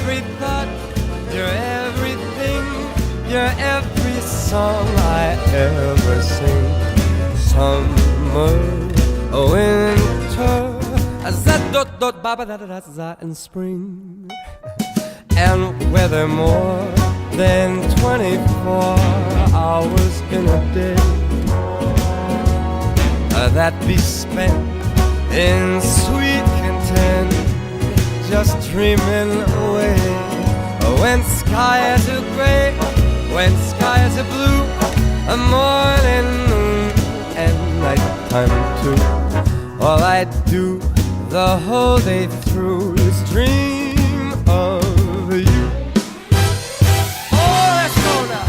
every thought, you're everything, you're every song I ever sing. Summer, winter, and spring, and weather more than 24 hours in a day that be spent in sweet content, just dreaming away. When skies are gray, when skies are blue, a morning, noon, and nighttime too. All I do the whole day through is dream of you. Oh, let's go now.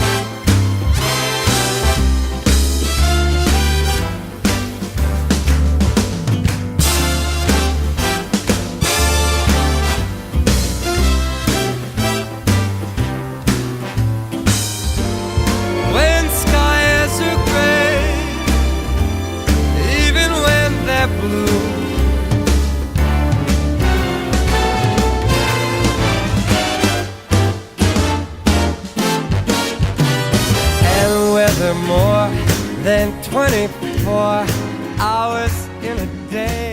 When skies are gray, even when they're blue, more than 24 hours in a day